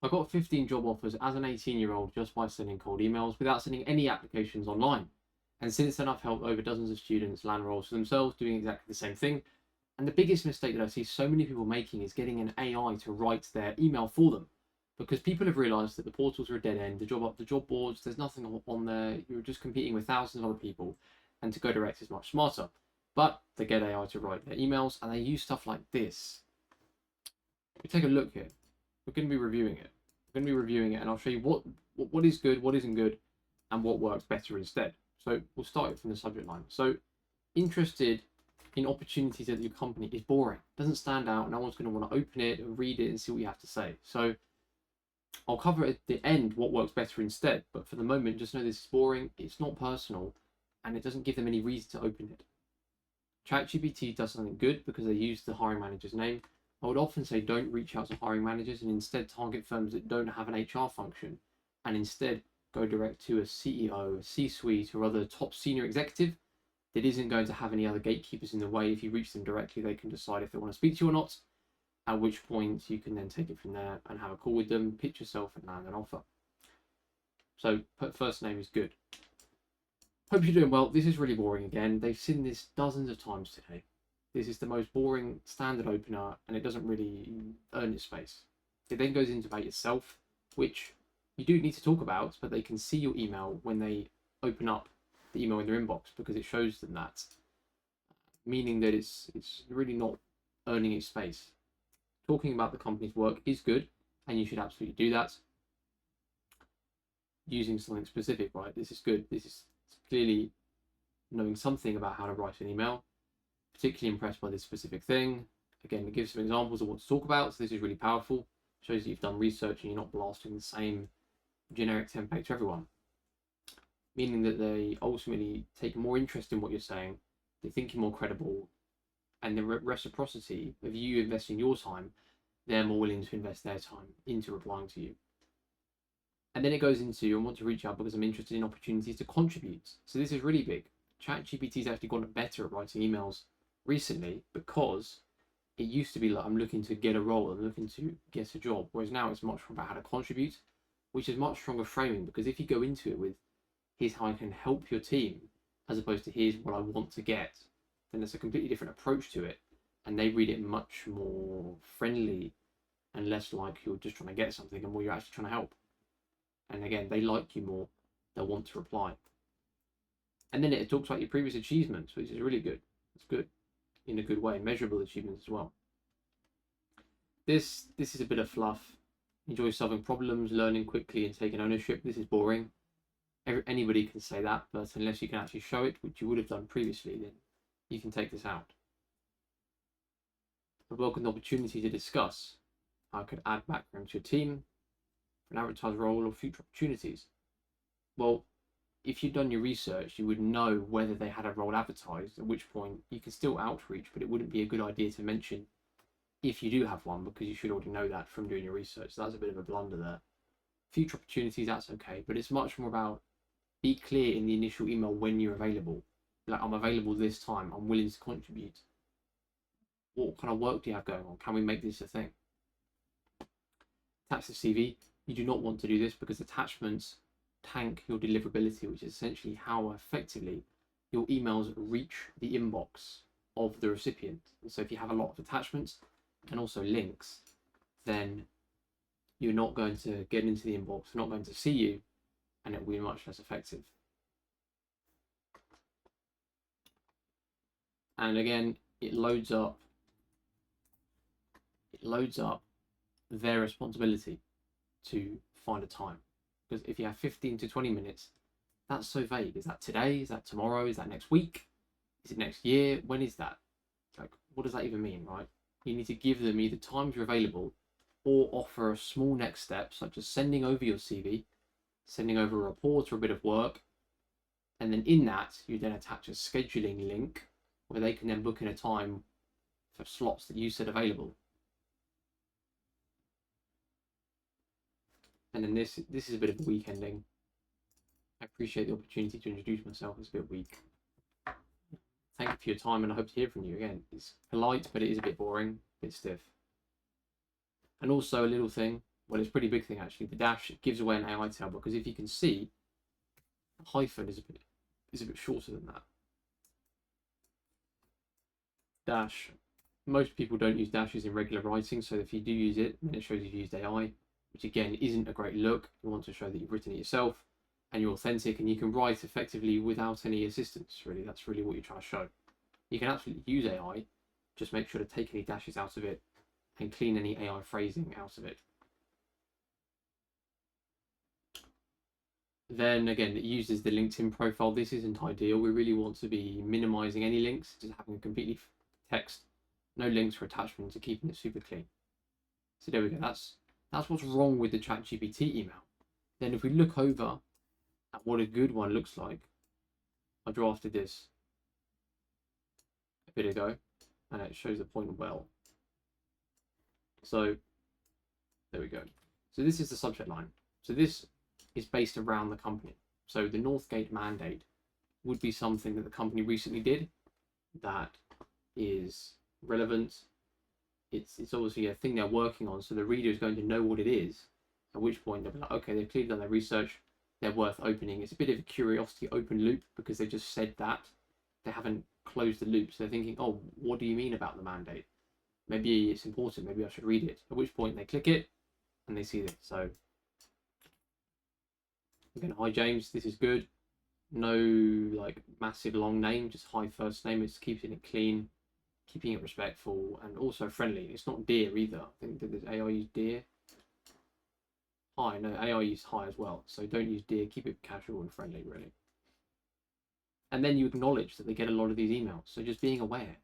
I got 15 job offers as an 18-year-old just by sending cold emails without sending any applications online. And since then, I've helped over dozens of students land roles for themselves doing exactly the same thing. And the biggest mistake that I see so many people making is getting an AI to write their email for them. Because people have realized that the portals are a dead end, the job boards, there's nothing on there, you're just competing with thousands of other people, and to go direct is much smarter. But they get AI to write their emails, and they use stuff like this. We take a look here. We're going to be reviewing it. We're going to be reviewing it, and I'll show you what is good, what isn't good, and what works better instead. So we'll start it from the subject line. So interested in opportunities at your company is boring. Doesn't stand out. No one's going to want to open it and read it and see what you have to say. So I'll cover at the end what works better instead. But for the moment, just know this is boring. It's not personal, and it doesn't give them any reason to open it. ChatGPT does something good because they use the hiring manager's name. I would often say don't reach out to hiring managers and instead target firms that don't have an HR function, and instead go direct to a CEO, a C-suite, or other top senior executive that isn't going to have any other gatekeepers in the way. If you reach them directly, they can decide if they want to speak to you or not, at which point you can then take it from there and have a call with them, pitch yourself, and land an offer. So put first name is good. Hope you're doing well. This is really boring again. They've seen this dozens of times today. This is the most boring standard opener, and it doesn't really earn its space. It then goes into about yourself, which you do need to talk about, but they can see your email when they open up the email in their inbox because it shows them that, meaning that it's really not earning its space. Talking about the company's work is good, and you should absolutely do that. Using something specific, right? This is good. This is clearly knowing something about how to write an email. Particularly impressed by this specific thing. Again, it gives some examples of what to talk about, so this is really powerful. Shows that you've done research and you're not blasting the same generic template to everyone. Meaning that they ultimately take more interest in what you're saying, they think you're more credible, and the reciprocity of you investing your time, they're more willing to invest their time into replying to you. And then it goes into, I want to reach out because I'm interested in opportunities to contribute. So this is really big. ChatGPT's actually gotten better at writing emails recently because it used to be like, I'm looking to get a role, I'm looking to get a job, whereas now it's much more about how to contribute, which is much stronger framing, because if you go into it with here's how I can help your team as opposed to here's what I want to get, then it's a completely different approach to it, and they read it much more friendly and less like you're just trying to get something and more you're actually trying to help. And again, they like you more, they'll want to reply. And then it talks about your previous achievements, which is really good. It's good in a good way, measurable achievements as well. This is a bit of fluff. Enjoy solving problems, learning quickly, and taking ownership. This is boring. Anybody can say that, but unless you can actually show it, which you would have done previously, then you can take this out. I welcome the opportunity to discuss how I could add background to your team for an advertised role or future opportunities. Well, if you'd done your research, you would know whether they had a role advertised, at which point you can still outreach, but it wouldn't be a good idea to mention if you do have one, because you should already know that from doing your research. So that's a bit of a blunder there. Future opportunities, that's okay, but it's much more about be clear in the initial email when you're available. Like, I'm available this time, I'm willing to contribute. What kind of work do you have going on? Can we make this a thing? Attach the CV. You do not want to do this because attachments tank your deliverability, which is essentially how effectively your emails reach the inbox of the recipient. And so if you have a lot of attachments and also links, then you're not going to get into the inbox, they're not going to see you, and it will be much less effective. And again, it loads up their responsibility to find a time. Because if you have 15 to 20 minutes, that's so vague. Is that today? Is that tomorrow? Is that next week? Is it next year? When is that? Like, what does that even mean, right? You need to give them either times you're available or offer a small next step, such as sending over your CV, sending over a report or a bit of work. And then in that, you then attach a scheduling link where they can then book in a time for slots that you said available. And then this is a bit of a weak ending. I appreciate the opportunity to introduce myself. It's a bit weak. Thank you for your time, and I hope to hear from you again. It's polite, but it is a bit boring, a bit stiff. And also a little thing, Well, it's a pretty big thing actually. The dash gives away an AI tail, because if you can see, the hyphen is a bit shorter than that. Dash. Most people don't use dashes in regular writing, so if you do use it, then it shows you've used AI, which again isn't a great look. You want to show that you've written it yourself and you're authentic, and you can write effectively without any assistance. Really, that's really what you're trying to show. You can absolutely use AI, just make sure to take any dashes out of it and clean any AI phrasing out of it. Then again, it uses the LinkedIn profile. This isn't ideal. We really want to be minimizing any links, just having a completely text, no links or attachments, and keeping it super clean. So there we go. That's what's wrong with the ChatGPT email. Then if we look over at what a good one looks like, I drafted this a bit ago, and it shows the point well. So there we go. So this is the subject line. So this is based around the company. So the Northgate mandate would be something that the company recently did that is relevant. It's obviously a thing they're working on, so the reader is going to know what it is, at which point they'll be like, okay, they've clearly done their research, they're worth opening. It's a bit of a curiosity open loop, because they just said that. They haven't closed the loop, so they're thinking, oh, what do you mean about the mandate? Maybe it's important, maybe I should read it. At which point they click it and they see it. So again, hi James, this is good. No like massive long name, just hi first name. It's keeping it clean, keeping it respectful, and also friendly. It's not dear either. I think that there's AI use dear. Hi, no, AI use hi as well. So don't use dear, keep it casual and friendly, really. And then you acknowledge that they get a lot of these emails. So just being aware,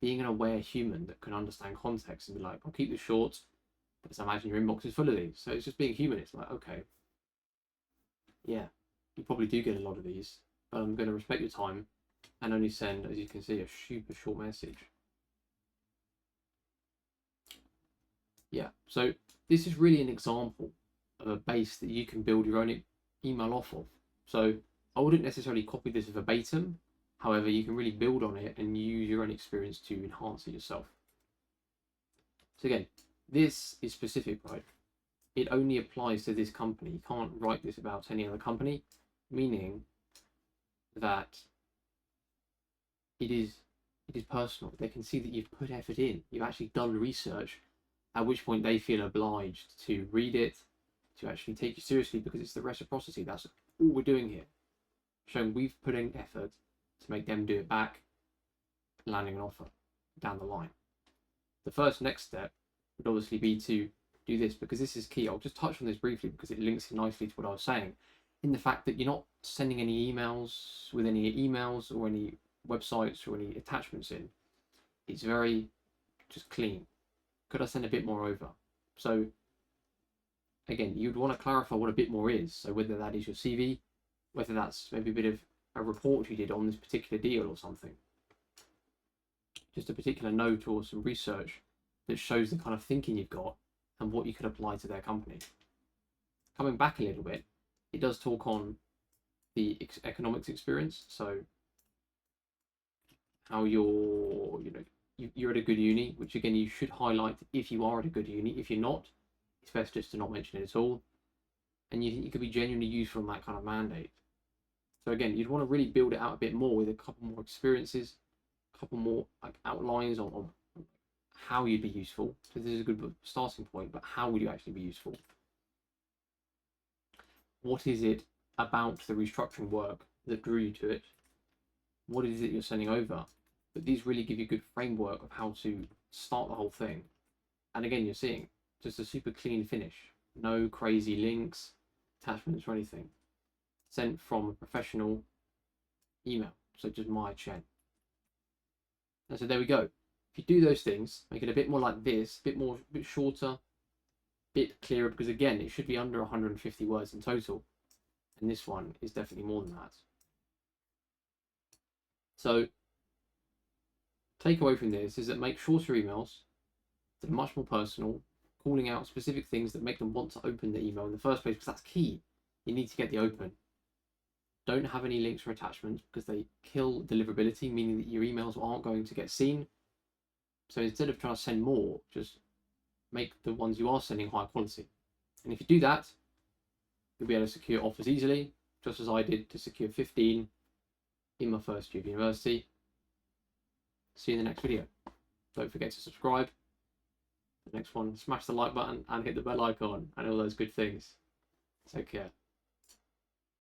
being an aware human that can understand context and be like, I'll keep this short, because I imagine your inbox is full of these. So it's just being human. It's like, okay, yeah, you probably do get a lot of these, but I'm going to respect your time and only send, as you can see, a super short message. Yeah, so this is really an example of a base that you can build your own email off of. So I wouldn't necessarily copy this verbatim. However, you can really build on it and use your own experience to enhance it yourself. So again, this is specific, right? It only applies to this company. You can't write this about any other company, meaning that it is personal. They can see that you've put effort in. You've actually done research, at which point they feel obliged to read it, to actually take you seriously, because it's the reciprocity. That's all we're doing here. Showing we've put in effort to make them do it back, landing an offer down the line. The first next step would obviously be to do this, because this is key. I'll just touch on this briefly because it links in nicely to what I was saying, in the fact that you're not sending any emails with any emails or any websites or any attachments in. It's very just clean. Could I send a bit more over? So again, you'd want to clarify what a bit more is. So whether that is your CV, whether that's maybe a bit of a report you did on this particular deal or something. Just a particular note or some research that shows the kind of thinking you've got and what you could apply to their company. Coming back a little bit, it does talk on the economics experience. So how you're at a good uni, which again, you should highlight if you are at a good uni. If you're not, it's best just to not mention it at all. And you think you could be genuinely useful in that kind of mandate. So again, you'd want to really build it out a bit more with a couple more experiences, a couple more like outlines on how you'd be useful. So this is a good starting point, but how would you actually be useful? What is it about the restructuring work that drew you to it? What is it you're sending over? But these really give you a good framework of how to start the whole thing. And again, you're seeing just a super clean finish. No crazy links, attachments, or anything. Sent from a professional email. So just my Chen. And so there we go. If you do those things, make it a bit more like this, a bit shorter, bit clearer, because again, it should be under 150 words in total. And this one is definitely more than that. So take away from this is that make shorter emails that are much more personal, calling out specific things that make them want to open the email in the first place, because that's key. You need to get the open. Don't have any links or attachments because they kill deliverability, meaning that your emails aren't going to get seen. So instead of trying to send more, just make the ones you are sending high quality. And if you do that, you'll be able to secure offers easily, just as I did to secure 15 in my first year of university. See you in the next video. Don't forget to subscribe. The next one, smash the like button and hit the bell icon and all those good things. Take care.